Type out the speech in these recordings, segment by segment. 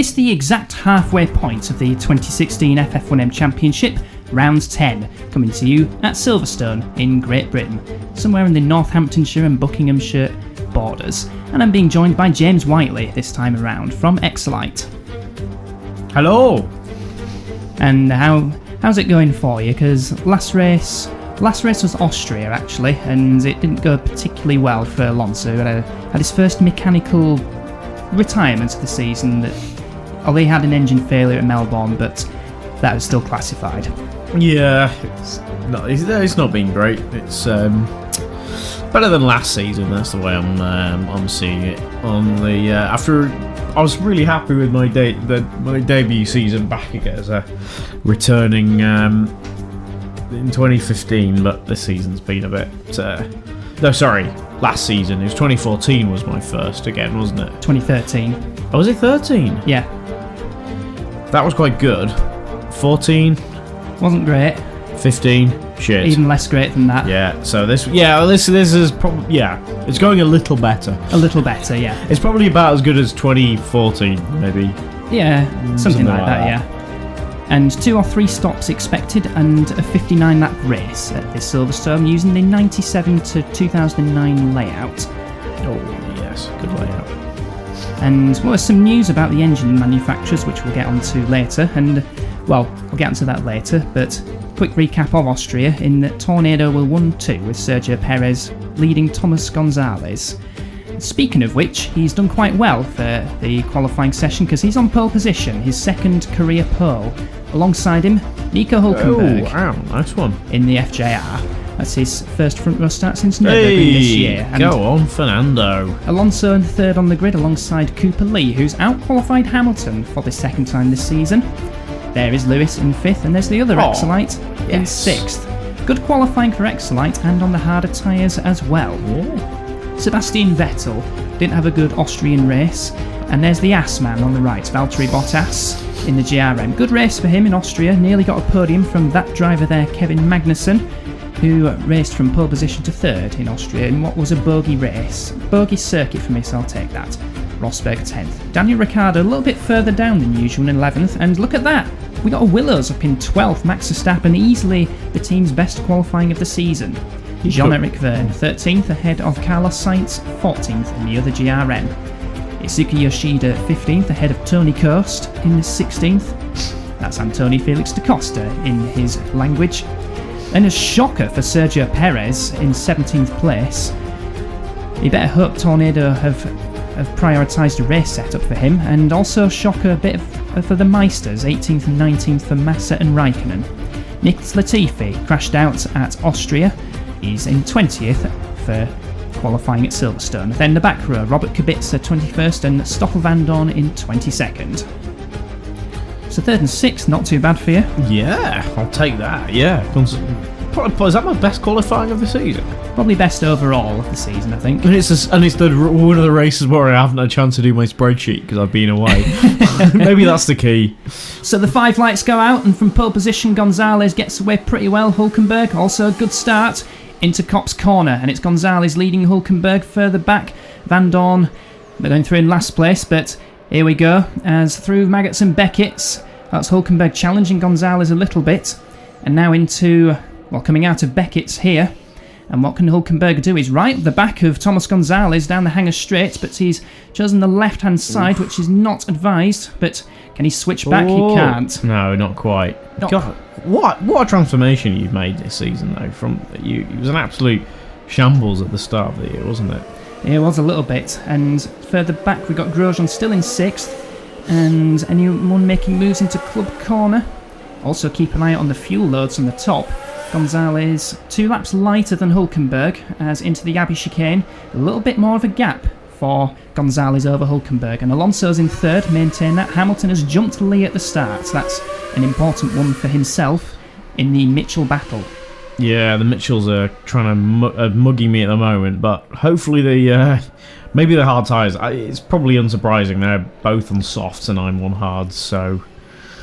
this the exact halfway point of the 2016 FF1M Championship, Round 10, coming to you at Silverstone in Great Britain, somewhere in the Northamptonshire and Buckinghamshire borders. And I'm being joined by James Whiteley this time around from Exolite. Hello! And how's it going for you? Because last race was Austria actually, and it didn't go particularly well for Alonso, who had his first mechanical retirement of the season. Although he had an engine failure at Melbourne, but that was still classified. Yeah, it's not been great. It's better than last season. That's the way I'm seeing it. After I was really happy with my debut season back again as a returning in 2015, but this season's been a bit. Last season. It was 2014 was my first again, wasn't it? 2013. Oh, was it 13? Yeah. That was quite good. 14 wasn't great. 15 shit. Even less great than that. Yeah. So this is probably it's going a little better. A little better, yeah. It's probably about as good as 2014, maybe. Yeah, something like that. Yeah. And 2 or 3 stops expected, and a 59-lap race at this Silverstone using the 97 to 2009 layout. Oh yes, good layout. And some news about the engine manufacturers, which we'll get onto later. And we'll get onto that later. But quick recap of Austria in that Tornado will 1-2 with Sergio Perez leading Thomas Gonzalez. Speaking of which, he's done quite well for the qualifying session because he's on pole position, his second career pole. Alongside him, Nico Hülkenberg. Oh, wow, nice one. In the FJR. That's his first front row start since Nürburgring this year. And go on, Fernando. Alonso in third on the grid alongside Cooper Lee, who's out-qualified Hamilton for the second time this season. There is Lewis in 5th, and there's the other Exolite in 6th. Good qualifying for Exolite and on the harder tyres as well. Yeah. Sebastian Vettel didn't have a good Austrian race, and there's the ass man on the right, Valtteri Bottas in the GRM. Good race for him in Austria, nearly got a podium from that driver there, Kevin Magnussen, who raced from pole position to 3rd in Austria in what was a bogey race. Bogey circuit for me, so I'll take that. Rosberg 10th. Daniel Ricciardo a little bit further down than usual in 11th, and look at that! We got a Willows up in 12th, Max Verstappen, easily the team's best qualifying of the season. Jean-Eric Verne, 13th ahead of Carlos Sainz, 14th in the other GRM. Itsuki Yoshida, 15th ahead of Tony Coast in the 16th. That's Antonio Felix da Costa in his language. And a shocker for Sergio Perez in 17th place. You better hope Tornado have prioritised a race setup for him, and also shocker a bit for the Meisters, 18th and 19th for Massa and Raikkonen. Nicholas Latifi crashed out at Austria. He's in 20th for qualifying at Silverstone. Then the back row, Robert Kubica 21st and Stoffel van Dorn in 22nd. So 3rd and 6th, not too bad for you. Yeah, I'll take that. Yeah, is that my best qualifying of the season? Probably best overall of the season, I think. And it's one of the races where I haven't had a chance to do my spreadsheet because I've been away. Maybe that's the key. So the 5 lights go out, and from pole position, Gonzalez gets away pretty well. Hulkenberg also a good start into Copse Corner, and it's Gonzalez leading Hulkenberg further back. Van Dorn, they're going through in last place, but here we go. As through Maggots and Beckett's, that's Hulkenberg challenging Gonzalez a little bit, and now coming out of Beckett's here. And what can Hulkenberg do? He's right at the back of Thomas Gonzalez down the Hangar Straight, but he's chosen the left-hand side, which is not advised. But can he switch back? He can't. No, not quite. God, what a transformation you've made this season, though. It was an absolute shambles at the start of the year, wasn't it? It was a little bit. And further back, we got Grosjean still in 6th, and anyone making moves into Club Corner. Also keep an eye out on the fuel loads on the top. Gonzalez 2 laps lighter than Hulkenberg, as into the Abbey chicane, a little bit more of a gap for Gonzalez over Hulkenberg, and Alonso's in 3rd, maintain that. Hamilton has jumped Lee at the start, that's an important one for himself in the Mitchell battle. Yeah, the Mitchells are trying to muggy me at the moment, but hopefully maybe the hard tyres. It's probably unsurprising, they're both on softs and I'm on hards, so...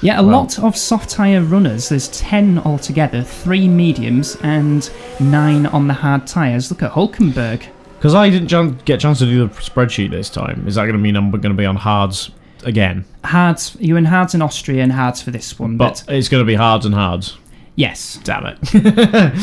Yeah, a lot of soft tyre runners. There's 10 altogether, 3 mediums and 9 on the hard tyres. Look at Hulkenberg. Because I didn't get a chance to do the spreadsheet this time, is that going to mean I'm going to be on hards again. Hards. You in hards in Austria and hards for this one. But it's going to be hards and hards. Yes. Damn it. That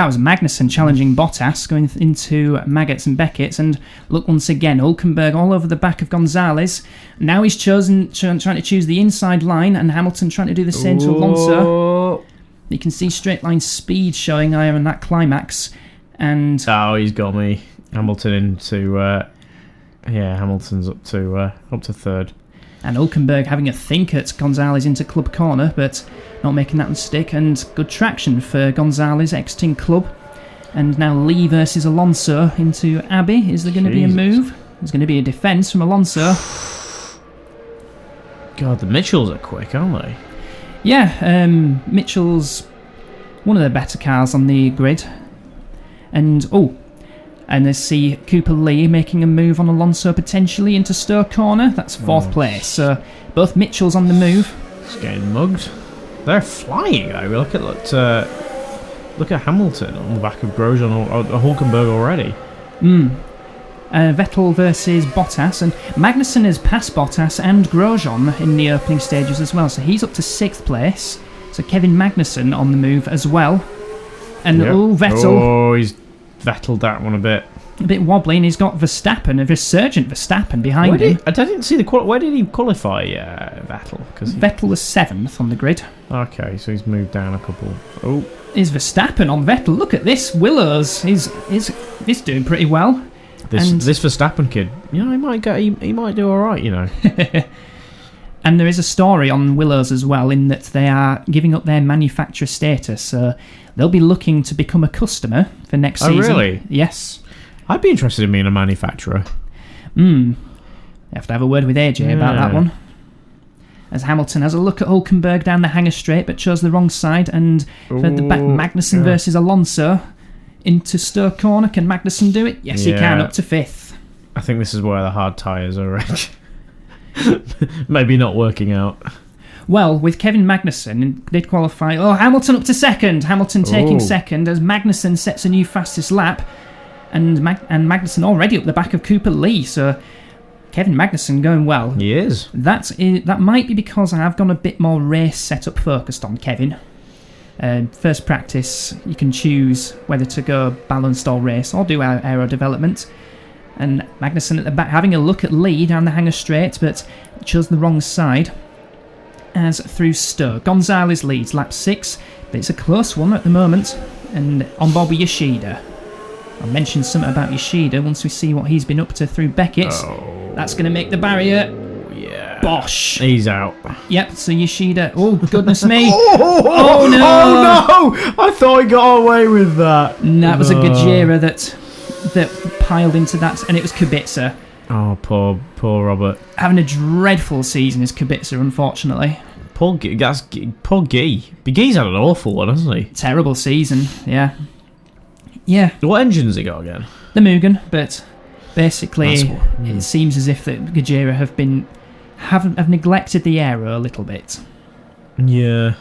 was Magnussen challenging Bottas, going into Maggots and Beckett's, and look once again, Hülkenberg all over the back of Gonzalez. Now he's trying to choose the inside line, and Hamilton trying to do the same to Alonso. You can see straight line speed showing there in that climax, and he's got me. Hamilton into Hamilton's up to third. And Hülkenberg having a think at Gonzalez into club corner, but not making that mistake, and good traction for Gonzalez exiting club. And now Lee versus Alonso into Abbey. Is there going to be a move? There's going to be a defence from Alonso. God, the Mitchells are quick, aren't they? Yeah, Mitchell's one of the better cars on the grid. And let's see Cooper Lee making a move on Alonso potentially into Stowe corner. That's fourth place. So both Mitchells on the move. It's getting mugged. They're flying though. Look at Hamilton on the back of Grosjean or Hülkenberg already. Vettel versus Bottas, and Magnussen has passed Bottas and Grosjean in the opening stages as well, so he's up to 6th place. So Kevin Magnussen on the move as well. And Vettel. Oh, he's Vetteled that one a bit wobbly, and he's got Verstappen, a resurgent Verstappen behind him. I didn't see where did he qualify Vettel? Vettel was 7th on the grid. Okay, so he's moved down a couple. Oh, is Verstappen on Vettel? Look at this, Willows. He's doing pretty well. This Verstappen kid, he might do all right, And there is a story on Willows as well, in that they are giving up their manufacturer status. So they'll be looking to become a customer for next season. Oh, really? Yes. I'd be interested in being a manufacturer. You have to have a word with AJ about that one. As Hamilton has a look at Hülkenberg down the hangar straight, but chose the wrong side. And for the back, Magnussen versus Alonso into Stowe corner. Can Magnussen do it? Yes, he can, up to 5th. I think this is where the hard tyres are maybe not working out. Well, with Kevin Magnussen, did qualify. Hamilton up to 2nd. Hamilton taking 2nd as Magnussen sets a new fastest lap. And Magnussen already up the back of Cooper Lee. So Kevin Magnussen going well. He is. That might be because I have gone a bit more race setup focused on Kevin. First practice, you can choose whether to go balanced or race or do aero development. And Magnussen at the back having a look at Lee down the hangar straight, but chose the wrong side. As through Stowe, Gonzalez leads lap 6, but it's a close one at the moment. And on board with Yoshida. I'll mention something about Yoshida once we see what he's been up to through Beckett. That's going to make the barrier. Yeah. Bosh. He's out. Yep, so Yoshida. Oh, goodness me. Oh, no. Oh, no. I thought he got away with that. No, that was a Gajera that piled into that, and it was Kubica. Oh, poor Robert. Having a dreadful season is Kubica, unfortunately. Poor Guy. Guy's had an awful one, hasn't he? Terrible season, yeah. Yeah. What engine's he got again? The Mugen, but basically it seems as if the Gajera have neglected the aero a little bit. Yeah.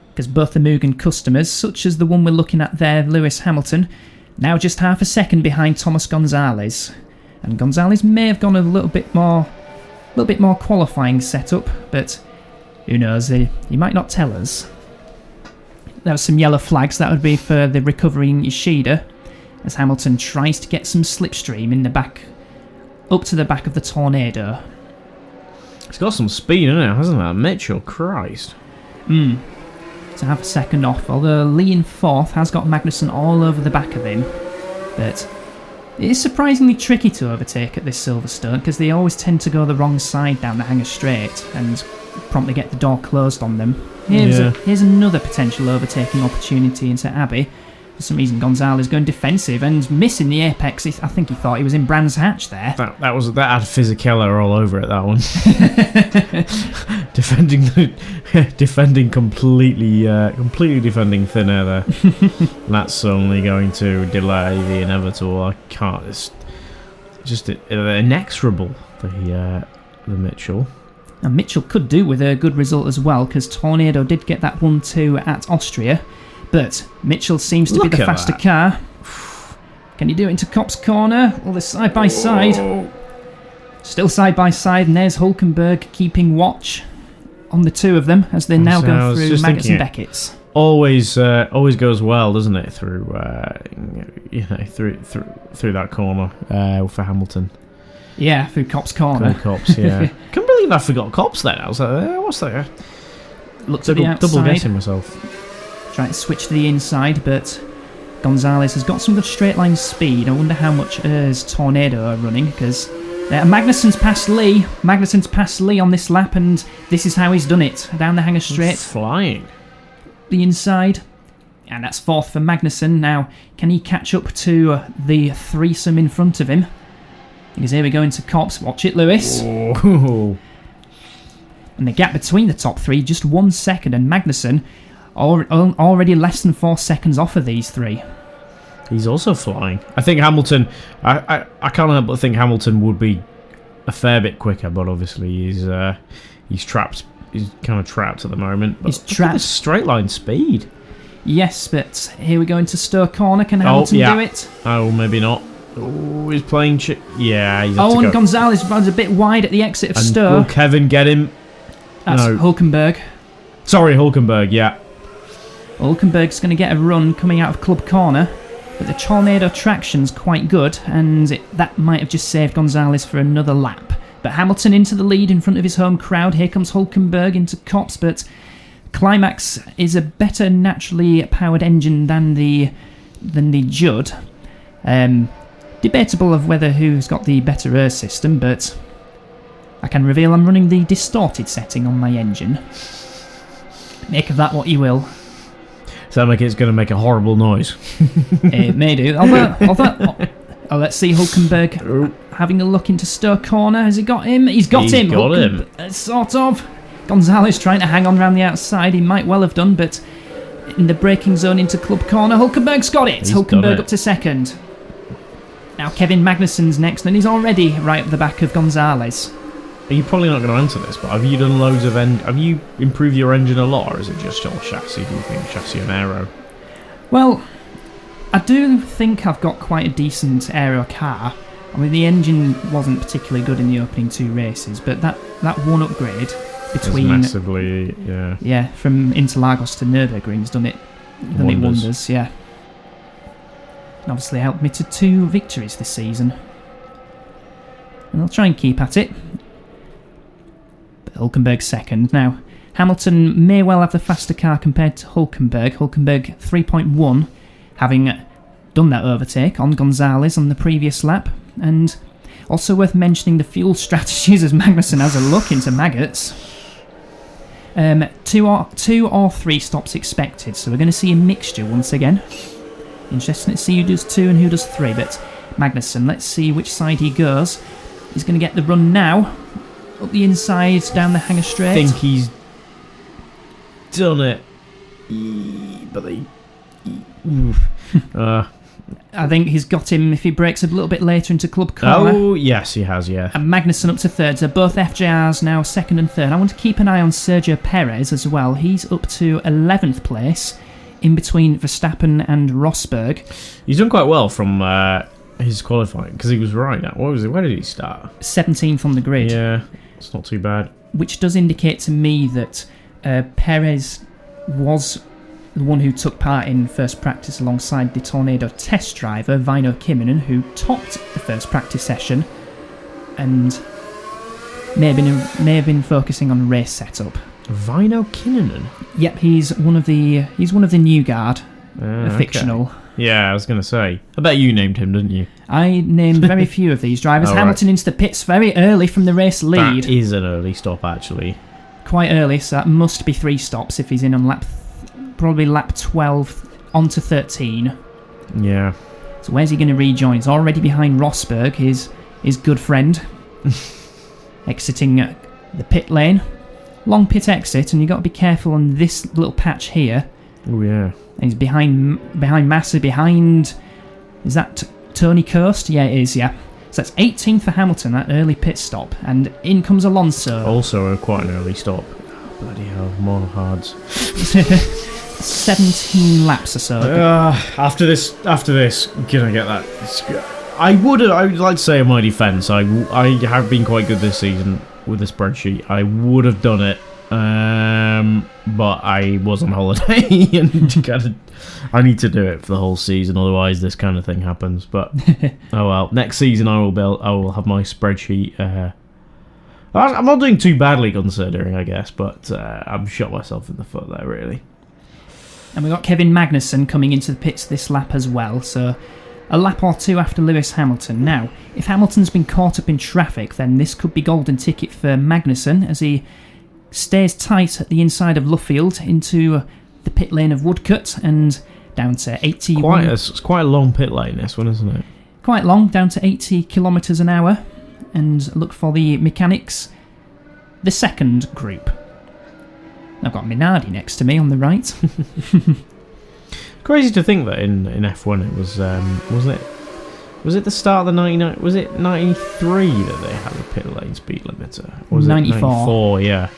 Because both the Mugen customers, such as the one we're looking at there, Lewis Hamilton, now just half a second behind Thomas Gonzalez. And Gonzalez may have gone a little bit more qualifying setup, but who knows, he might not tell us. There were some yellow flags, that would be for the recovering Yoshida, as Hamilton tries to get some slipstream in the back, up to the back of the Tornado. It's got some speed in it, hasn't it? Mitchell, Christ. To have a second off, although Lee in 4th has got Magnussen all over the back of him. But it is surprisingly tricky to overtake at this Silverstone, because they always tend to go the wrong side down the hangar straight and promptly get the door closed on them. Here's another potential overtaking opportunity into Abbey. For some reason, Gonzalez going defensive and missing the apex. I think he thought he was in Brands Hatch there. That had Fisichella all over it, that one. defending completely defending thin air there. That's only going to delay the inevitable. I can't. It's just inexorable. The Mitchell. And Mitchell could do with a good result as well, because Tornado did get that 1-2 at Austria. But Mitchell seems to be the faster car. Can you do it into Cop's corner? Or the side by side? Still side by side, and there's Hulkenberg keeping watch on the two of them as they now go through Maggots and Beckett's. Always goes well, doesn't it? Through through that corner for Hamilton. Yeah, through Copse corner. Copse, yeah. Can't believe I forgot Copse then. I was like, what's that? Looked at the outside. Double guessing myself. Trying to switch to the inside, but Gonzalez has got some good straight line speed. I wonder how much Tornado are running, because Magnussen's passed Lee. Magnussen's passed Lee on this lap, and this is how he's done it. Down the hanger straight. Flying. The inside. And that's fourth for Magnussen. Now, can he catch up to the threesome in front of him? Because here we go into Copse. Watch it, Lewis. Oh. And the gap between the top three, just 1 second, and Magnussen already less than 4 seconds off of these three. He's also flying. I think Hamilton... I can't help but think Hamilton would be a fair bit quicker, but obviously he's trapped. He's kind of trapped at the moment. But he's trapped. Straight line speed. Yes, but here we go into Stowe corner. Can Hamilton do it? Oh, maybe not. Oh, he's playing... yeah, he's and Gonzalez runs a bit wide at the exit of Stowe. Will Kevin get him? That's Hulkenberg. Sorry, Hulkenberg, yeah. Hulkenberg's going to get a run coming out of Club Corner, but the Tornado traction's quite good, and that might have just saved Gonzalez for another lap. But Hamilton into the lead in front of his home crowd. Here comes Hulkenberg into Copse, but Climax is a better naturally powered engine than the Judd. Debatable of whether who's got the better air system, but I can reveal I'm running the distorted setting on my engine. Make of that what you will. Sound like it's going to make a horrible noise. It may do. Let's see Hulkenberg having a look into Stowe corner. Has he got him? He's got him. Sort of. Gonzalez trying to hang on around the outside. He might well have done, but in the braking zone into Club Corner, Hulkenberg's got it. Hulkenberg up to second. Now Kevin Magnussen's next, and he's already right at the back of Gonzalez. You're probably not going to answer this, but have you done loads of have you improved your engine a lot, or is it just your chassis? Do you think chassis and aero? Well, I do think I've got quite a decent aero car. I mean, the engine wasn't particularly good in the opening two races, but that one upgrade between massively, from Interlagos to Nürburgring's done it wonders, yeah. And obviously helped me to 2 victories this season, and I'll try and keep at it. But Hulkenberg's second. Now, Hamilton may well have the faster car compared to Hulkenberg. Hulkenberg 3.1, having done that overtake on Gonzalez on the previous lap. And also worth mentioning the fuel strategies as Magnussen has a look into Maggots. 2 or 3 stops expected, so we're going to see a mixture once again. Interesting to see who does 2 and who does 3, but Magnussen, let's see which side he goes. He's going to get the run now. Up the inside, down the hanger straight. I think he's done it. But I think he's got him if he breaks a little bit later into Club Corner. Oh, yes, he has, yeah. And Magnussen up to third, so both FJRs now second and third. I want to keep an eye on Sergio Perez as well. He's up to 11th place, in between Verstappen and Rosberg. He's done quite well from his qualifying, because he was right now. What was it? Where did he start? 17th on the grid. Yeah, it's not too bad. Which does indicate to me that Perez was the one who took part in first practice alongside the Tornado test driver, Väinö Kimminen, who topped the first practice session and may have been focusing on race setup. Väinö Kimminen? Yep, he's one of the new guard, fictional. Yeah, I was going to say. I bet you named him, didn't you? I named very few of these drivers. Hamilton into the pits very early from the race lead. That is an early stop, actually. Quite early, so that must be 3 stops if he's in on probably lap 12 onto 13. Yeah. So where's he going to rejoin? He's already behind Rosberg, his good friend. Exiting the pit lane. Long pit exit, and you've got to be careful on this little patch here. Oh, yeah. And he's behind Massa, behind... Is that Tony Coast? Yeah, it is, yeah. So that's 18th for Hamilton, that early pit stop. And in comes Alonso. Also quite an early stop. Oh, bloody hell, more hards. 17 laps or so. After this, gonna get that. I would like to say in my defence, I have been quite good this season with the spreadsheet. I would have done it, but I was on holiday and I need to do it for the whole season, otherwise this kind of thing happens. But oh well, next season I will have my spreadsheet. I'm not doing too badly considering, I guess, but I've shot myself in the foot there, really. And we've got Kevin Magnussen coming into the pits this lap as well, so a lap or two after Lewis Hamilton. Now, if Hamilton's been caught up in traffic, then this could be golden ticket for Magnussen as he stays tight at the inside of Luffield into the pit lane of Woodcut and down to 80... It's quite a long pit lane, this one, isn't it? Quite long, down to 80 kilometres an hour. And look for the mechanics, the second group. I've got Minardi next to me on the right. Crazy to think that in F1 it was it the start of the 99? Was it 93 that they had a pit lane speed limiter? Or was 94. It 94, yeah.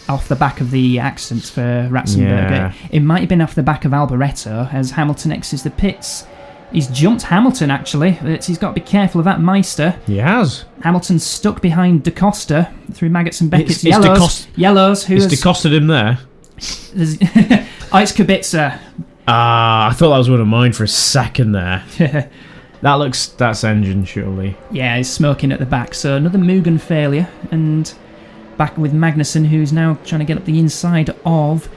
Off the back of the accidents for Ratzenberger. Yeah. It might have been off the back of Alboreto as Hamilton exits the pits. He's jumped Hamilton, actually. He's got to be careful of that Meister. He has. Hamilton's stuck behind Da Costa through Maggots and Beckett's It's Yellows. It's Da Costa him there. Oh, it's Kubica. I thought that was one of mine for a second there. That's engine, surely. Yeah, he's smoking at the back. So another Mugen failure. And back with Magnussen, who's now trying to get up the inside of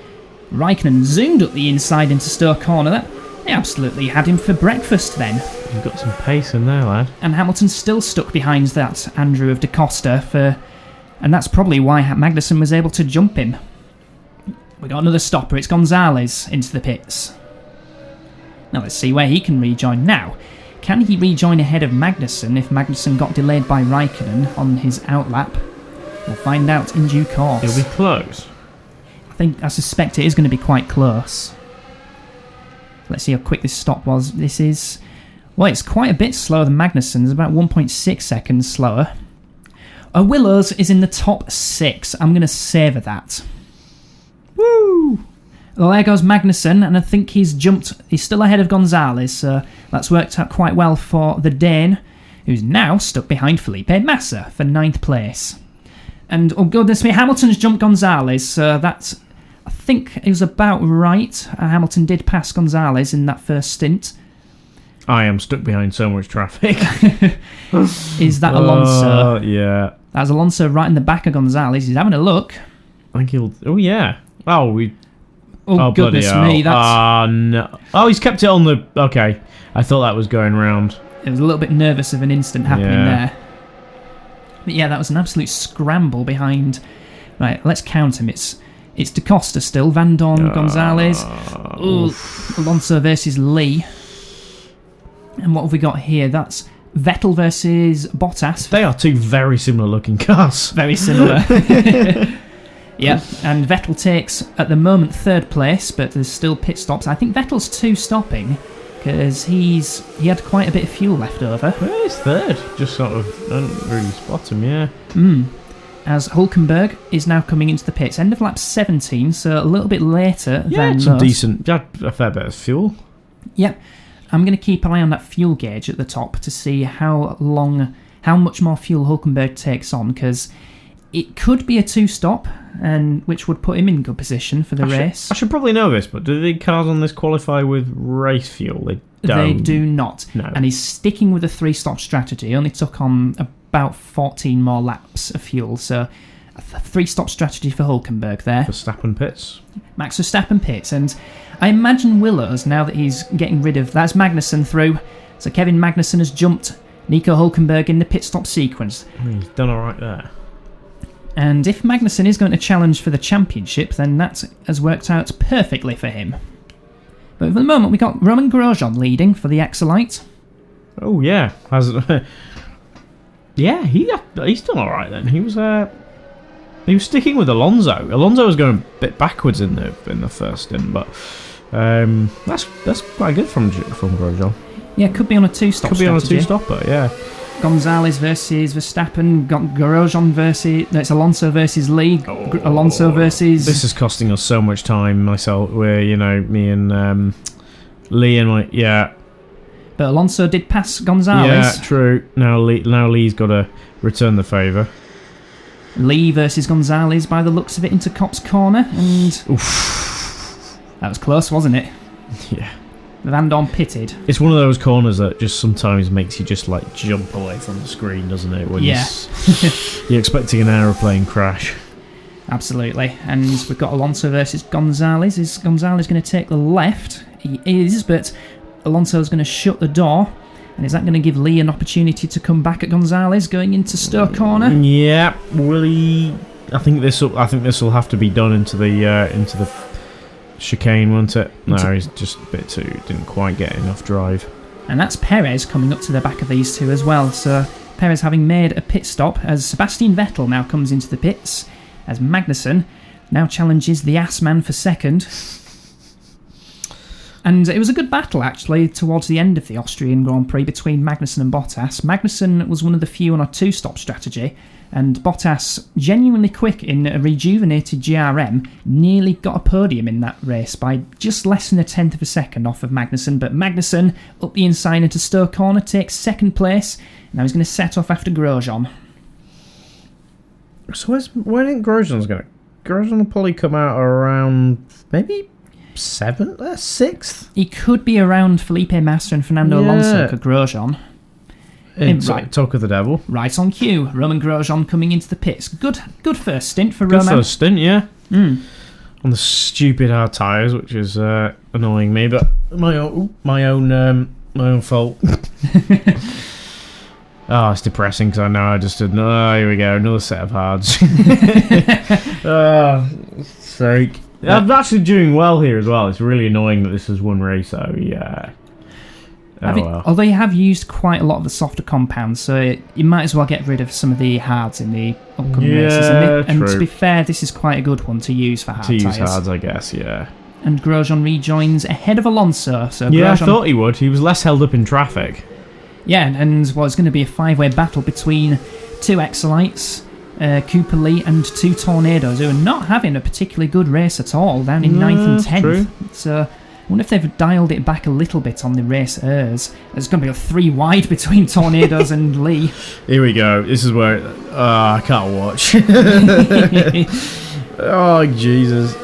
Raikkonen. Zoomed up the inside into Stowe Corner. They absolutely had him for breakfast then. You've got some pace in there, lad. And Hamilton's still stuck behind that Andrew of Da Costa and that's probably why Magnussen was able to jump him. We got another stopper. It's Gonzalez into the pits. Now let's see where he can rejoin. Now, can he rejoin ahead of Magnussen if Magnussen got delayed by Raikkonen on his outlap? We'll find out in due course. It'll be close. I suspect it is going to be quite close. Let's see how quick this stop was. This is... Well, it's quite a bit slower than Magnussen's, about 1.6 seconds slower. Willows is in the top 6. I'm going to savour that. Woo! Well, there goes Magnussen, and I think he's still ahead of Gonzalez, so that's worked out quite well for the Dane, who's now stuck behind Felipe Massa for 9th place. And, oh goodness me, Hamilton's jumped Gonzalez, so that's... I think it was about right. Hamilton did pass Gonzalez in that first stint. I am stuck behind so much traffic. Is that Alonso? Yeah. That's Alonso right in the back of Gonzalez. He's having a look. I think he'll... Oh, yeah. Oh goodness me. That's... no. Oh, he's kept it on the... Okay. I thought that was going round. It was a little bit nervous of an instant happening there. But yeah, that was an absolute scramble behind... Right, let's count him. It's Da Costa still, Van Dorn, Gonzalez, Alonso versus Lee. And what have we got here? That's Vettel versus Bottas. They are two very similar looking cars. Very similar. Yeah, and Vettel takes, at the moment, 3rd place, but there's still pit stops. I think Vettel's 2 stopping, because he had quite a bit of fuel left over. Well, he's 3rd. Just sort of, I don't really spot him, yeah. As Hulkenberg is now coming into the pits. End of lap 17, so a little bit later than some most. decent, a fair bit of fuel. Yep. I'm going to keep an eye on that fuel gauge at the top to see how much more fuel Hulkenberg takes on, because it could be a 2-stop, and which would put him in good position for the race. I should probably know this, but do the cars on this qualify with race fuel? They don't. They do not. No. And he's sticking with a 3-stop strategy. He only took on about 14 more laps of fuel, so a 3-stop strategy for Hulkenberg there. Verstappen pits. Max Verstappen pits, and I imagine Willows, now that he's getting rid of... That's Magnussen through, so Kevin Magnussen has jumped Nico Hulkenberg in the pit stop sequence. He's done alright there. And if Magnussen is going to challenge for the championship, then that has worked out perfectly for him. But for the moment, we got Roman Grosjean leading for the Axelite. Oh yeah, yeah, he's done all right then. He was sticking with Alonso. Alonso was going a bit backwards in the first stint, but that's quite good from Grosjean. Yeah, could be on a 2-stop. Could be on a 2-stopper, yeah. Gonzalez versus Verstappen, Grosjean versus... No, it's Alonso versus Lee. Alonso versus... This is costing us so much time, me and Lee and my... Yeah. But Alonso did pass Gonzalez. Yeah, true. Now Lee's got to return the favour. Lee versus Gonzalez by the looks of it into Cop's corner, and that was close, wasn't it? Yeah. Van Dorn pitted. It's one of those corners that just sometimes makes you just like jump away from the screen, doesn't it? When you're expecting an aeroplane crash. Absolutely. And we've got Alonso versus Gonzalez. Is Gonzalez going to take the left? He is, but Alonso's going to shut the door. And is that going to give Lee an opportunity to come back at Gonzalez going into Stowe corner? Yeah, will he? I think this will have to be done into the chicane, won't it? No, he's just a bit too. Didn't quite get enough drive. And that's Perez coming up to the back of these two as well. So Perez having made a pit stop as Sebastian Vettel now comes into the pits as Magnussen now challenges the Ass Man for second. And it was a good battle, actually, towards the end of the Austrian Grand Prix between Magnussen and Bottas. Magnussen was one of the few on a two-stop strategy, and Bottas, genuinely quick in a rejuvenated GRM, nearly got a podium in that race by just less than a tenth of a second off of Magnussen. But Magnussen, up the inside into Stowe corner, takes second place. Now he's going to set off after Grosjean. So where did Grosjean will probably come out around maybe 7th, 6th? He could be around Felipe Massa and Fernando Alonso for Grosjean. Right. Talk of the devil. Right on cue. Roman Grosjean coming into the pits. Good first stint for Good Roman. first stint, yeah. On the stupid hard tyres, which is annoying me, but my own fault. Oh, it's depressing because I know I just did. Oh, here we go, another set of hards. Oh, sake. I'm actually doing well here as well. It's really annoying that this is one race, so yeah. Well. Although you have used quite a lot of the softer compounds, so you might as well get rid of some of the hards in the upcoming races. And to be fair, this is quite a good one to use for hard tyres. To use hards, I guess, yeah. And Grosjean rejoins ahead of Alonso. So yeah, Grosjean, I thought he would. He was less held up in traffic. Yeah, and it's going to be a five-way battle between two Excelites, Cooper Lee and two Tornadoes, who are not having a particularly good race at all, down in 9th and 10th. True. So I wonder if they've dialed it back a little bit on the racers. There's going to be a 3 wide between Tornadoes and Lee. Here we go. This is where I can't watch. Oh, Jesus.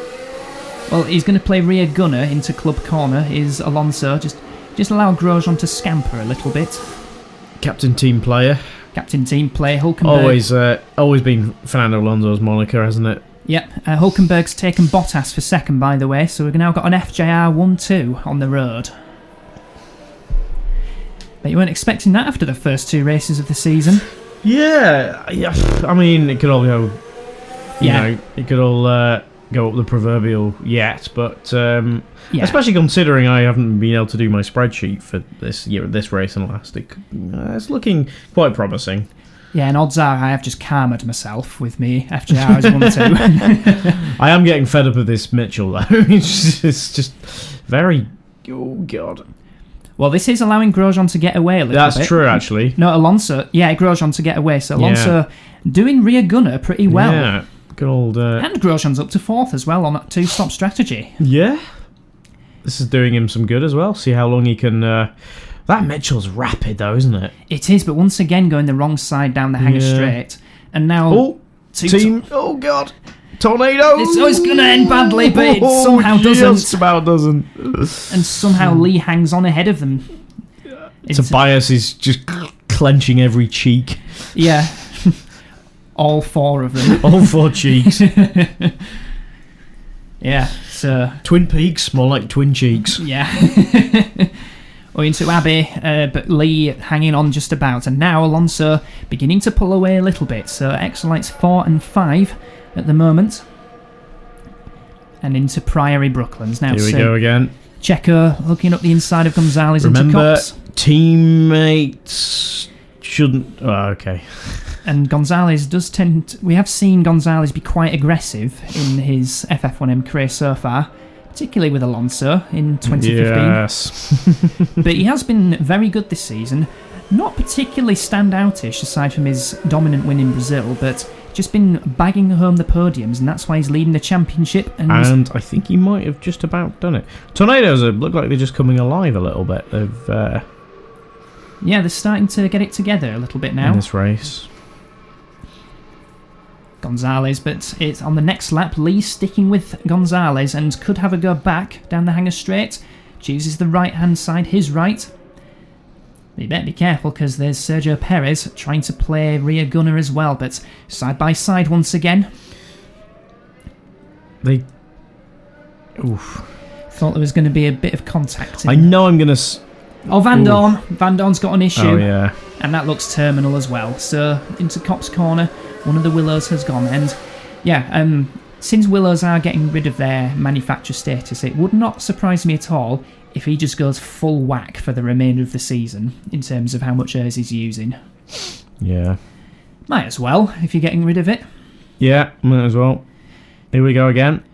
Well, he's going to play rear gunner into club corner, is Alonso. Just allow Grosjean to scamper a little bit. Captain team player. Captain team player, Hulkenberg. Always been Fernando Alonso's moniker, hasn't it? Yep, Hulkenberg's taken Bottas for second, by the way, so we've now got an FJR 1-2 on the road. But you weren't expecting that after the first 2 races of the season? Yeah. I mean, it could all go... it could all go up the proverbial yet, but... Especially considering I haven't been able to do my spreadsheet for this race and last. It's looking quite promising. Yeah, and odds are I have just karma'd myself with me FJR's 1-2. I am getting fed up of this Mitchell, though. It's just very... Oh, God. Well, this is allowing Grosjean to get away a little bit. That's true, actually. No, Alonso... Yeah, Grosjean to get away. So Alonso doing rear gunner pretty well. Yeah, good old... And Grosjean's up to 4th as well on that 2-stop strategy. Yeah. This is doing him some good as well. See how long he can... That Mitchell's rapid, though, isn't it? It is, but once again going the wrong side down the hanger straight. And now... Oh, God. Tornado! It's going to end badly, but it somehow doesn't. Just about doesn't. And somehow Lee hangs on ahead of them. Tobias is just clenching every cheek. Yeah. All 4 of them. All 4 cheeks. Yeah, so... Twin Peaks, more like twin cheeks. Yeah. Or into Abbey, but Lee hanging on just about. And now Alonso beginning to pull away a little bit. So Excelites 4 and 5 at the moment. And into Priory Brooklands now. Here we go again. Checo looking up the inside of Gonzalez into Cox. Teammates shouldn't... Oh, okay. And Gonzalez does tend to... We have seen Gonzalez be quite aggressive in his FF1M career so far, particularly with Alonso in 2015. Yes. But he has been very good this season. Not particularly standoutish aside from his dominant win in Brazil, but just been bagging home the podiums, and that's why he's leading the championship. And I think he might have just about done it. Tornadoes look like they're just coming alive a little bit. They've Yeah, they're starting to get it together a little bit now. In this race. Gonzalez, but it's on the next lap. Lee sticking with Gonzalez and could have a go back down the hanger straight. Chooses the right-hand side, his right. You better be careful because there's Sergio Perez trying to play rear gunner as well, but side by side once again. Oof. Thought there was going to be a bit of contact. I know I'm going to... Oh, Van Dorn. Van Dorn's got an issue. Oh, yeah. And that looks terminal as well. So, into Copse Corner, one of the Willows has gone. And, yeah, since Willows are getting rid of their manufacturer status, it would not surprise me at all if he just goes full whack for the remainder of the season in terms of how much airs he's using. Yeah. Might as well, if you're getting rid of it. Yeah, might as well. Here we go again.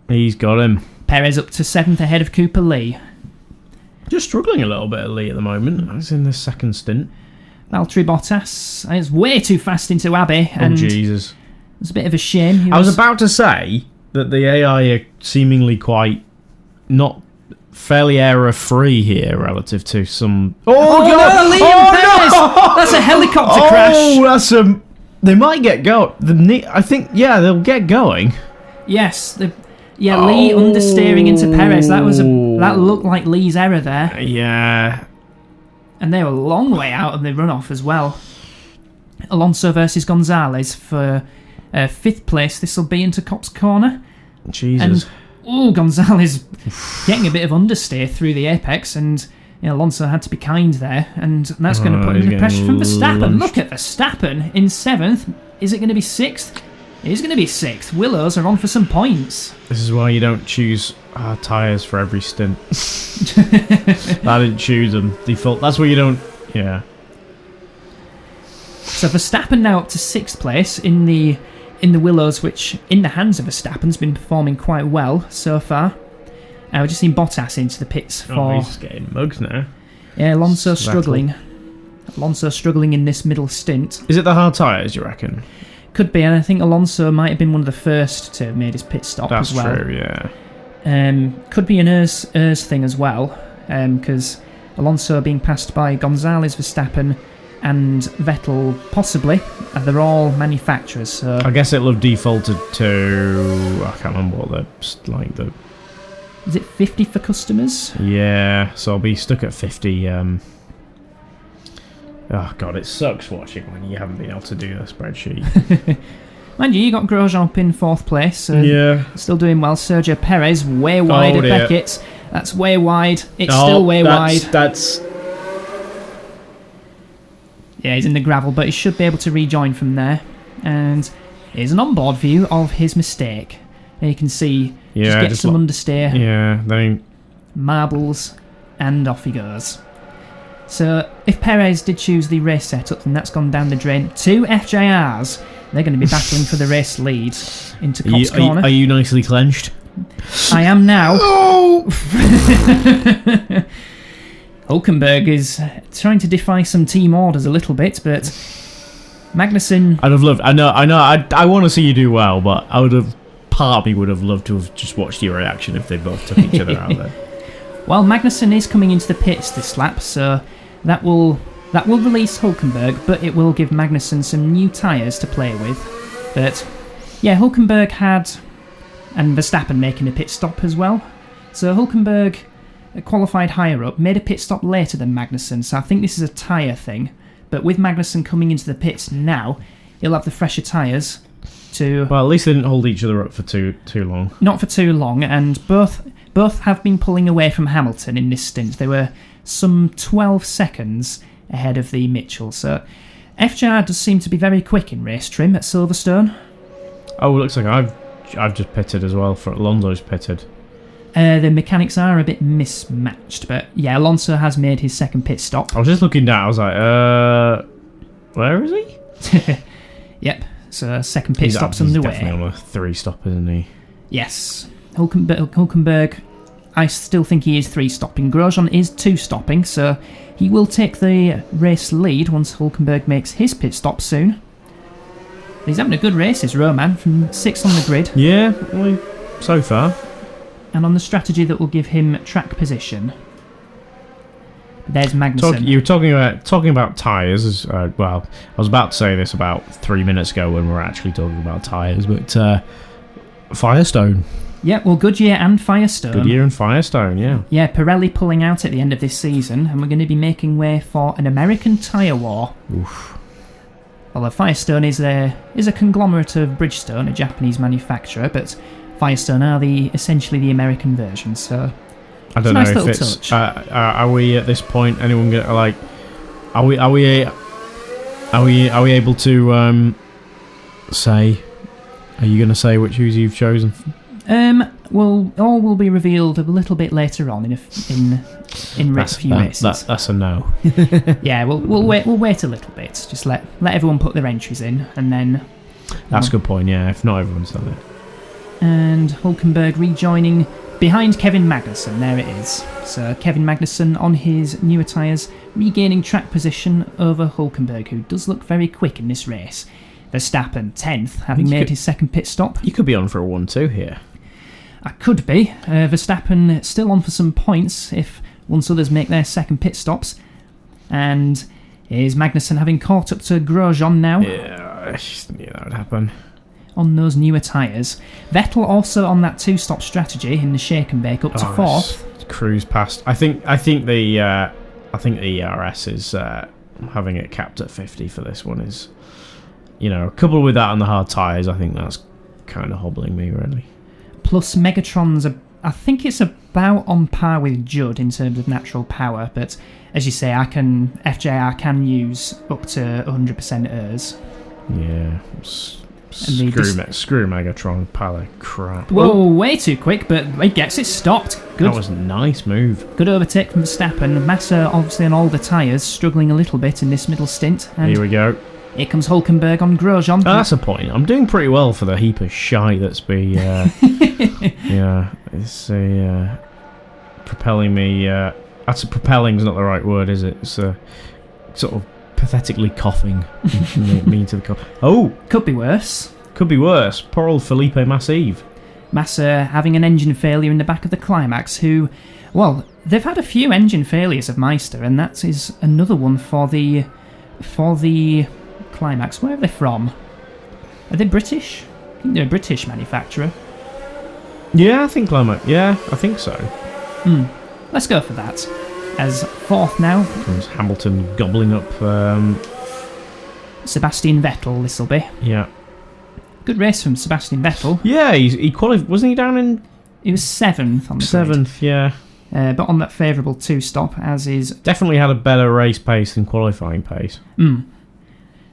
He's got him. Perez up to 7th ahead of Cooper Lee. Just struggling a little bit at Lee at the moment. He's in the second stint. Valtteri Bottas is way too fast into Abbey. And Jesus. It's a bit of a shame. I was about to say that the AI are seemingly quite not fairly error-free here relative to some... Oh God! No, Liam Perez! No! That's a helicopter crash. Oh, that's a... They might get going. I think, yeah, they'll get going. Yes. Lee understeering into Perez. That looked like Lee's error there. Yeah. And they were a long way out of the runoff as well. Alonso versus Gonzalez for 5th place. This will be into Copse Corner. Jesus. Gonzalez getting a bit of understeer through the apex, and Alonso had to be kind there, and that's going to put in the pressure from Verstappen. Launched. Look at Verstappen in 7th. Is it going to be 6th? It is going to be 6th. Willows are on for some points. This is why you don't choose tyres for every stint. I didn't choose them. Default. That's why you don't... Yeah. So Verstappen now up to 6th place in the Willows, which in the hands of Verstappen's been performing quite well so far. We've just seen Bottas into the pits for... he's getting mugs now. Yeah, Alonso struggling. Alonso struggling in this middle stint. Is it the hard tyres, you reckon? Could be, and I think Alonso might have been one of the first to have made his pit stop as well. That's true, yeah. Could be an ERS thing as well, because Alonso being passed by Gonzalez, Verstappen, and Vettel possibly. They're all manufacturers. So I guess it'll have defaulted to... I can't remember what the... Is it 50 for customers? Yeah, so I'll be stuck at 50. Oh, God, it sucks watching when you haven't been able to do a spreadsheet. Mind you got Grosjean up in 4th place. Yeah. Still doing well. Sergio Perez way wide of Beckett. That's way wide. It's still way wide. That's... Yeah, he's in the gravel, but he should be able to rejoin from there. And here's an onboard view of his mistake. There you can see, just some understeer. Yeah, marbles, and off he goes. So, if Perez did choose the race setup, then that's gone down the drain. 2 FJRs. They're going to be battling for the race lead into Copse Corner. Are you nicely clenched? I am now. Oh! Hulkenberg is trying to defy some team orders a little bit, but Magnussen... I'd have loved... I know. I want to see you do well, but I would have... Part of me would have loved to have just watched your reaction if they both took each other out there. Well, Magnussen is coming into the pits this lap, so that will release Hulkenberg, but it will give Magnussen some new tyres to play with. But yeah, Hulkenberg had... and Verstappen making a pit stop as well. So Hulkenberg qualified higher up, made a pit stop later than Magnussen, so I think this is a tyre thing. But with Magnussen coming into the pits now, he'll have the fresher tyres to... Well, at least they didn't hold each other up for too long. Not for too long, and both have been pulling away from Hamilton in this stint. They were some 12 seconds ahead of the Mitchell, so FJR does seem to be very quick in race trim at Silverstone. Oh, it looks like I've just pitted as well. For Alonso's pitted. The mechanics are a bit mismatched, but yeah, Alonso has made his second pit stop. I was just looking down, I was like, where is he? Yep, so second pit stop's underway. He's definitely on a 3-stop, isn't he? Yes. Hulkenberg, I still think he is 3-stopping. Grosjean is 2-stopping, so he will take the race lead once Hulkenberg makes his pit stop soon. He's having a good race, this Roman, from 6th on the grid. Yeah, well, so far. And on the strategy that will give him track position. There's Magnussen. You were talking about tyres. Well, I was about to say this about 3 minutes ago when we were actually talking about tyres, but Firestone. Yeah, well, Goodyear and Firestone. Goodyear and Firestone, yeah. Yeah, Pirelli pulling out at the end of this season, and we're going to be making way for an American tyre war. Oof. Although Firestone is a conglomerate of Bridgestone, a Japanese manufacturer, but Firestone are essentially the American version, so I don't know if it's... are we at this point, anyone get, like... Are we able to say... Are you going to say which shoes you've chosen? Well, all will be revealed a little bit later on in a few races. That's a no. Yeah, we'll wait a little bit. Just let everyone put their entries in, and then. That's a good point. Yeah, if not everyone's done it. And Hulkenberg rejoining behind Kevin Magnussen. There it is. So Kevin Magnussen on his newer tyres, regaining track position over Hulkenberg, who does look very quick in this race. Verstappen 10th, having made his second pit stop. You could be on for a 1-2 here. I could be. Verstappen still on for some points once others make their second pit stops. And here's Magnussen having caught up to Grosjean now. Yeah, I just knew that would happen. On those newer tyres. Vettel also on that 2-stop strategy in the shake and bake up to 4th. Cruise past. I think the ERS is having it capped at 50 for this one is, coupled with that on the hard tyres, I think that's kind of hobbling me really. Plus Megatron's, I think it's about on par with Judd in terms of natural power, but as you say, FJR can use up to 100% ERS. Yeah. Screw Megatron, pile of crap. Whoa, way too quick, but it gets it stopped. Good. That was a nice move. Good overtake from Verstappen. Massa obviously on all the tyres, struggling a little bit in this middle stint. And here we go. Here comes Hulkenberg on Grosjean. Oh, that's a point. I'm doing pretty well for the heap of shite that's been... yeah, it's propelling me... propelling's not the right word, is it? It's sort of pathetically coughing me into the cough. Oh! Could be worse. Could be worse. Poor old Felipe Massa. Massa having an engine failure in the back of the climax, who... Well, they've had a few engine failures of Meister, and that is another one for the climax. Where are they from? Are they British? I think they're a British manufacturer. Yeah, I think Climax. Yeah, I think so. Let's go for that. As 4th now. Comes Hamilton gobbling up Sebastian Vettel, this'll be. Yeah. Good race from Sebastian Vettel. Yeah, he qualified. Wasn't he down in... He was 7th on the grid. 7th, yeah. But on that favourable 2-stop, as is... Definitely had a better race pace than qualifying pace.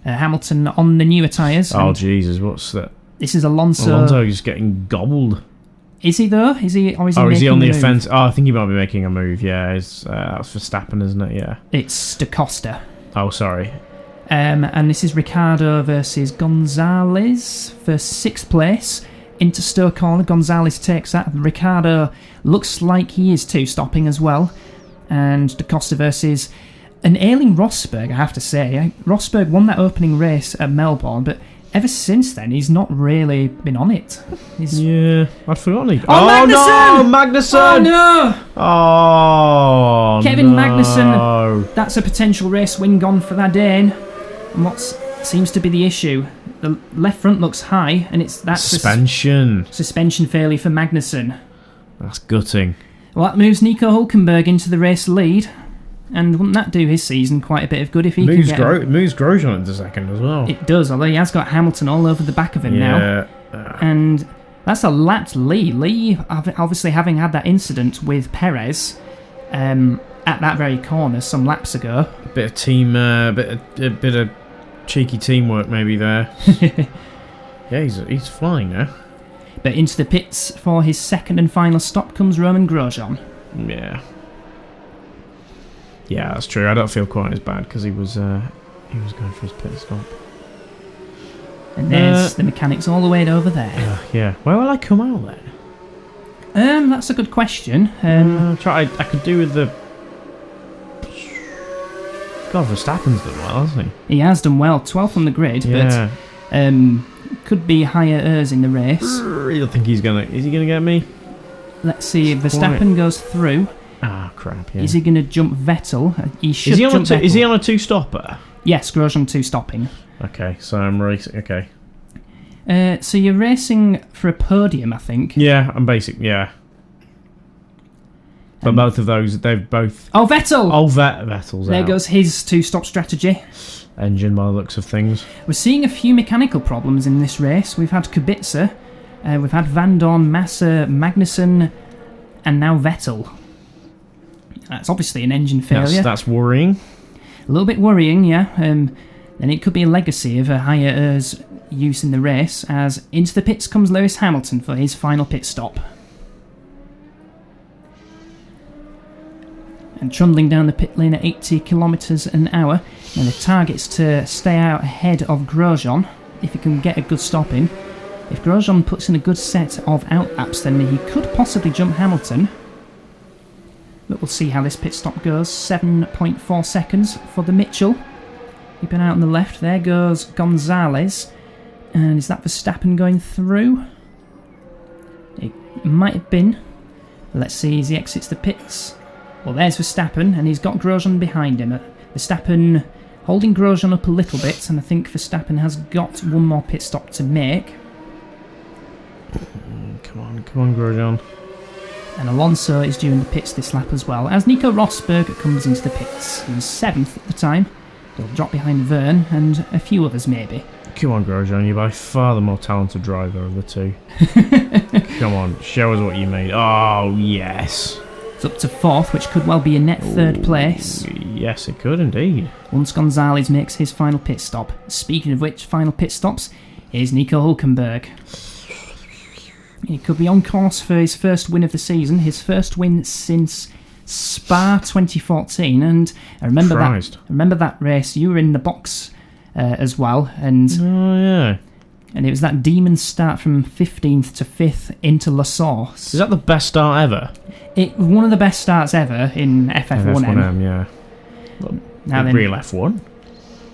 Hamilton on the newer tyres. Oh, Jesus, what's that? This is Alonso. Alonso is getting gobbled. Is he, though? Is he on the offence? Oh, I think he might be making a move, yeah. That's Verstappen, isn't it? Yeah. It's Da Costa. Oh, sorry. And this is Ricciardo versus Gonzalez for 6th place. Into Stowe corner, Gonzalez takes that. Ricciardo looks like he is 2-stopping as well. And Da Costa versus... an ailing Rosberg, I have to say. Rosberg won that opening race at Melbourne, but ever since then, he's not really been on it. Yeah, I'd forgotten. Magnussen! No! Magnussen! Oh, no! Oh, Kevin Magnussen. That's a potential race win gone for that Dane. And what seems to be the issue? The left front looks high, and that's suspension. Suspension failure for Magnussen. That's gutting. Well, that moves Nico Hulkenberg into the race lead. And wouldn't that do his season quite a bit of good if he can get... It moves Grosjean into second as well. It does, although he has got Hamilton all over the back of him now. And that's a lapped Lee. Lee, obviously having had that incident with Perez at that very corner some laps ago. A bit of team... a bit of cheeky teamwork maybe there. Yeah, he's flying now. But into the pits for his second and final stop comes Romain Grosjean. Yeah. Yeah, that's true. I don't feel quite as bad because he was going for his pit stop. And there's the mechanics all the way over there. Yeah. Where will I come out then? That's a good question. I could do with the... God, Verstappen's done well, hasn't he? He has done well. 12th on the grid, yeah. But could be higher ERS in the race. I don't think he's gonna... Is he gonna get me? Let's see. Verstappen goes through. Ah, crap, yeah. Is he going to jump Vettel? He should jump Vettel. Is he on a two-stopper? Yes, Grosjean 2-stopping. Okay, so I'm racing... Okay. So you're racing for a podium, I think. Yeah, I'm basic, yeah. But both of those, they've both... Oh, Vettel! Oh, Vettel's There out. goes his two-stop strategy. Engine by the looks of things. We're seeing a few mechanical problems in this race. We've had Kubica, we've had Van Dorn, Massa, Magnussen, and now Vettel. That's obviously an engine failure. That's worrying. A little bit worrying, yeah. And it could be a legacy of a higher ERS use in the race, as into the pits comes Lewis Hamilton for his final pit stop. And trundling down the pit lane at 80 kilometres an hour. And the target's to stay out ahead of Grosjean, if he can get a good stop in. If Grosjean puts in a good set of outlaps, then he could possibly jump Hamilton. But we'll see how this pit stop goes. 7.4 seconds for the Mitchell. Keeping out on the left. There goes Gonzalez. And is that Verstappen going through? It might have been. Let's see as he exits the pits. Well, there's Verstappen, and he's got Grosjean behind him. Verstappen holding Grosjean up a little bit, and I think Verstappen has got one more pit stop to make. Come on, Grosjean. And Alonso is due in the pits this lap as well, as Nico Rosberg comes into the pits. He was 7th at the time. He'll drop behind Verne and a few others maybe. Come on, Grosjean, you're by far the more talented driver of the two. Come on, show us what you made. Oh, yes. It's up to 4th, which could well be a net 3rd place. Yes, it could indeed. Once Gonzalez makes his final pit stop. Speaking of which, final pit stops, here's Nico Hülkenberg. He could be on course for his first win of the season, his first win since Spa 2014, and I remember that race. You were in the box as well, and oh yeah, and it was that demon start from 15th to 5th into La Source. Is that the best start ever? It was one of the best starts ever in FF1M. FF1M, yeah. Well, now the real F1.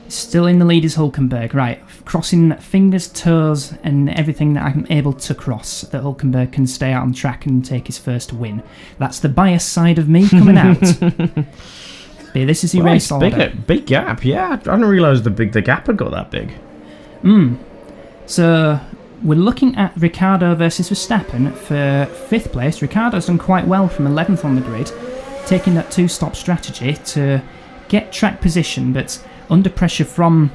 Still in the lead is Hülkenberg, right? Crossing fingers, toes, and everything that I'm able to cross, that Hülkenberg can stay out on track and take his first win. That's the biased side of me coming out. But this is the race order. Big gap, yeah. I didn't realise the gap had got that big. So we're looking at Ricciardo versus Verstappen for 5th place. Ricciardo's done quite well from 11th on the grid, taking that 2-stop strategy to get track position, but under pressure from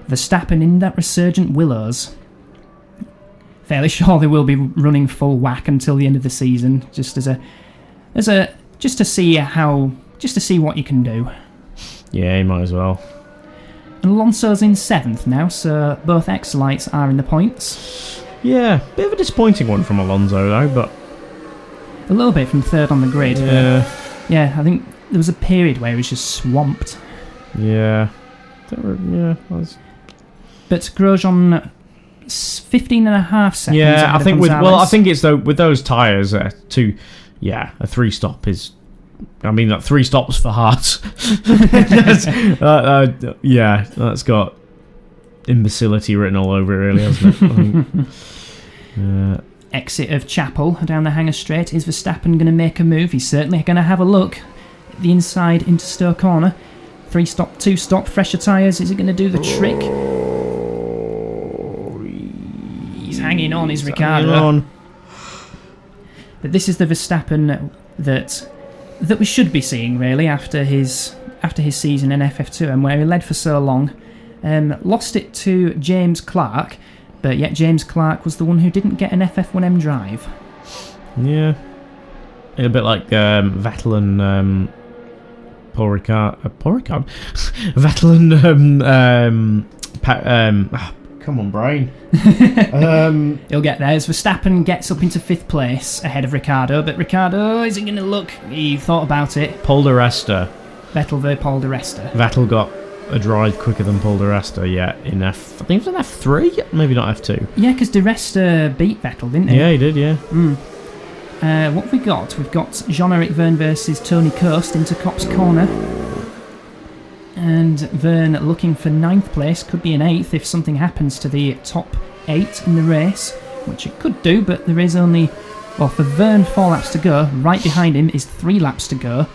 Verstappen in that resurgent Willows. Fairly sure they will be running full whack until the end of the season, just to see what you can do. Yeah, you might as well. And Alonso's in 7th now, so both X-Lights are in the points. Yeah, bit of a disappointing one from Alonso though, but a little bit from 3rd on the grid. Yeah, yeah, I think there was a period where he was just swamped. Yeah. But Grosjean 15.5 seconds. Yeah, I think it's though with those tyres, a 3-stop is. I mean, like 3 stops for Hart. Yeah, that's got imbecility written all over it, really, hasn't it? Exit of Chapel down the Hanger Straight. Is Verstappen going to make a move? He's certainly going to have a look at the inside into Stowe Corner. 3-stop, 2-stop, fresher tyres. Is it going to do the trick? He's hanging on, is Ricciardo. But this is the Verstappen that we should be seeing, really, after his season in FF2M, where he led for so long. Lost it to James Clark, but yet James Clark was the one who didn't get an FF1M drive. Yeah. A bit like Vettel and Paul Ricard. Vettel and come on, brain. He'll get there as Verstappen gets up into 5th place ahead of Ricciardo, but Ricciardo isn't going to look. He thought about it. Paul di Resta. Vettel v Paul di Resta. Vettel got a drive quicker than Paul di Resta, yeah, in I think it was in F3, maybe not F2. Yeah, because di Resta beat Vettel, didn't he? Yeah, he did, yeah. What have we got? We've got Jean-Eric Verne versus Tony Coast into Copse Corner. And Verne looking for 9th place, could be an 8th if something happens to the top 8 in the race, which it could do, but there is only Well, for Vern, 4 laps to go. Right behind him is 3 laps to go.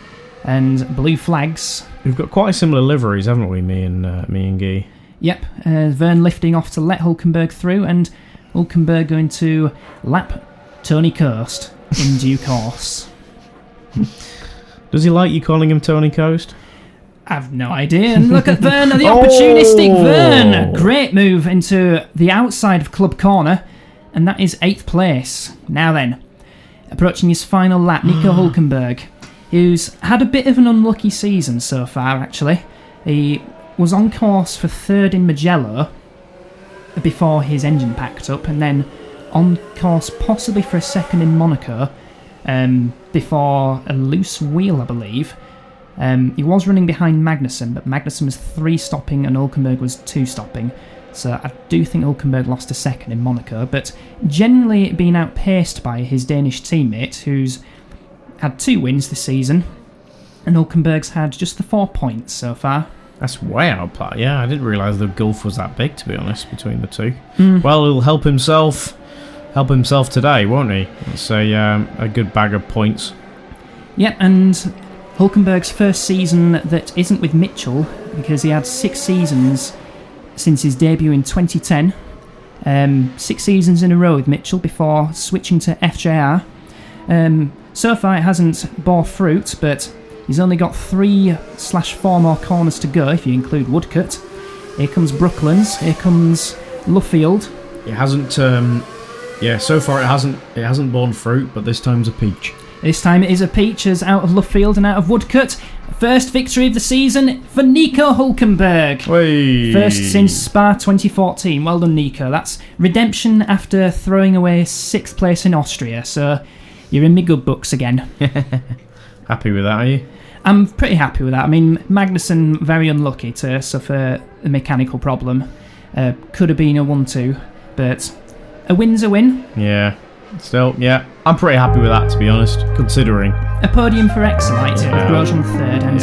And blue flags. We've got quite similar liveries, haven't we, me and Guy? Yep, Vern lifting off to let Hulkenberg through, and Hulkenberg going to lap Tony Coast in due course. Does he like you calling him Tony Coast? I've no idea. And look at Vern, the opportunistic Vern. Great move into the outside of Club Corner, and that is 8th place. Now then, approaching his final lap, Nico Hulkenberg, who's had a bit of an unlucky season so far, actually. He was on course for 3rd in Mugello before his engine packed up, and then on course possibly for a 2nd in Monaco before a loose wheel, I believe. He was running behind Magnussen, but Magnussen was 3 stopping and Hulkenberg was 2 stopping. So I do think Hulkenberg lost a 2nd in Monaco, but generally being outpaced by his Danish teammate, who's had 2 wins this season, and Hulkenberg's had just the 4 points so far. That's way outplayed. Yeah, I didn't realise the gulf was that big, to be honest, between the two. Well, he'll help himself today, won't he? It's a good bag of points. Yep, and Hulkenberg's first season that isn't with Mitchell, because he had 6 seasons since his debut in 2010. 6 seasons in a row with Mitchell before switching to FJR. So far it hasn't bore fruit, but he's only got 3/4 more corners to go if you include Woodcut. Here comes Brooklands, here comes Luffield. It hasn't so far it hasn't borne fruit, but this time's a peach. This time it is a peach, as out of Luffield and out of Woodcut. First victory of the season for Nico Hulkenberg. Hey. First since Spa 2014. Well done, Nico. That's redemption after throwing away 6th place in Austria, so you're in my good books again. Happy with that, are you? I'm pretty happy with that. I mean, Magnussen, very unlucky to suffer a mechanical problem. Could have been a 1-2, but a win's a win. Yeah. Still, yeah, I'm pretty happy with that, to be honest, considering. A podium for Excellite, with Grosjean 3rd, and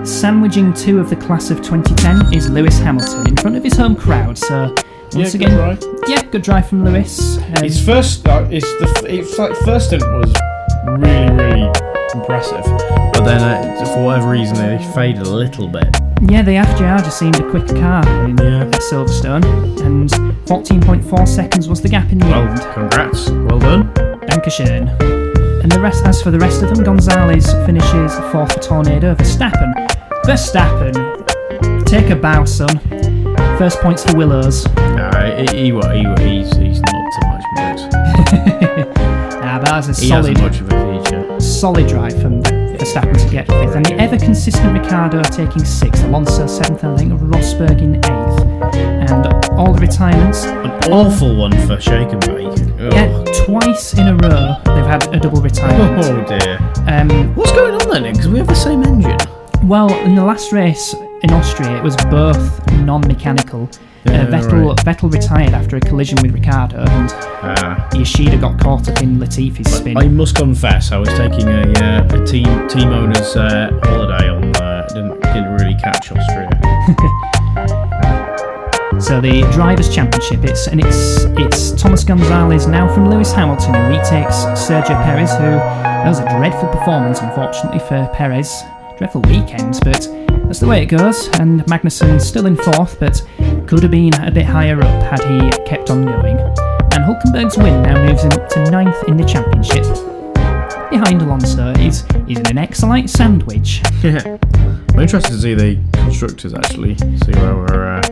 sandwiching 2 of the class of 2010 is Lewis Hamilton in front of his home crowd. So once again, good drive from Lewis. His first stint was really, really impressive, but then for whatever reason they faded a little bit. Yeah, the FJR just seemed a quicker car at Silverstone, and 14.4 seconds was the gap in the end. Congrats, well done. Dankeschön. And as for the rest of them, Gonzalez finishes 4th for Tornado. Verstappen, take a bow, son. First points for Willows. He's not up to much, mate. But that's a he hasn't much of a feature. Solid drive from Verstappen to get 5th, and the ever-consistent Ricciardo taking 6th, Alonso 7th, and I think Rosberg in 8th. And all the retirements. An awful one for Shake and Bake. Yeah, twice in a row they've had a double retirement. Oh dear. What's going on then? Because we have the same engine. Well, in the last race in Austria, it was both non-mechanical. Vettel retired after a collision with Ricciardo, and Yoshida got caught up in Latifi's spin. I must confess, I was taking a team owner's holiday on. Didn't really catch Austria. So the Drivers' Championship, it's Thomas Gonzalez now from Lewis Hamilton, who retakes Sergio Perez, who that was a dreadful performance, unfortunately for Perez. Dreadful weekend, but that's the way it goes. And Magnussen still in 4th, but could have been a bit higher up had he kept on going. And Hulkenberg's win now moves him to 9th in the championship. Behind Alonso, he's in an Excellite sandwich. Yeah. I'm interested to see the constructors actually. See where we're.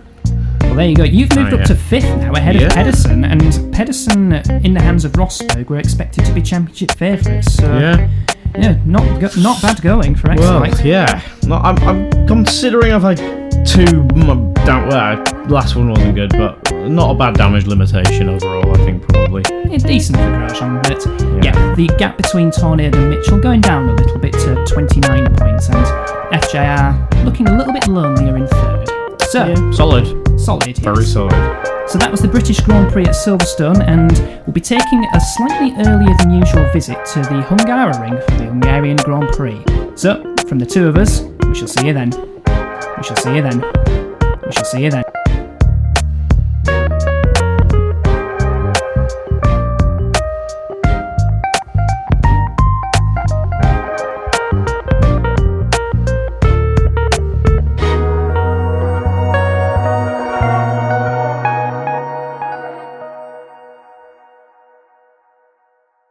Well, there you go. You've moved up to 5th now, ahead of Pedersen, and Pedersen, in the hands of Rosberg, were expected to be championship favourites. So not bad going for Excellite. Well, yeah. No, I'm considering I've had 2. Last one wasn't good, but not a bad damage limitation overall. I think probably. Yeah, decent for Grosjean, but yeah, the gap between Tornado and Mitchell going down a little bit to 29 points, and FJR looking a little bit lonelier in 3rd. So solid. Solid. Very solid. So that was the British Grand Prix at Silverstone, and we'll be taking a slightly earlier than usual visit to the Hungaroring for the Hungarian Grand Prix. So, from the 2 of us, we shall see you then. We shall see you then. We shall see you then.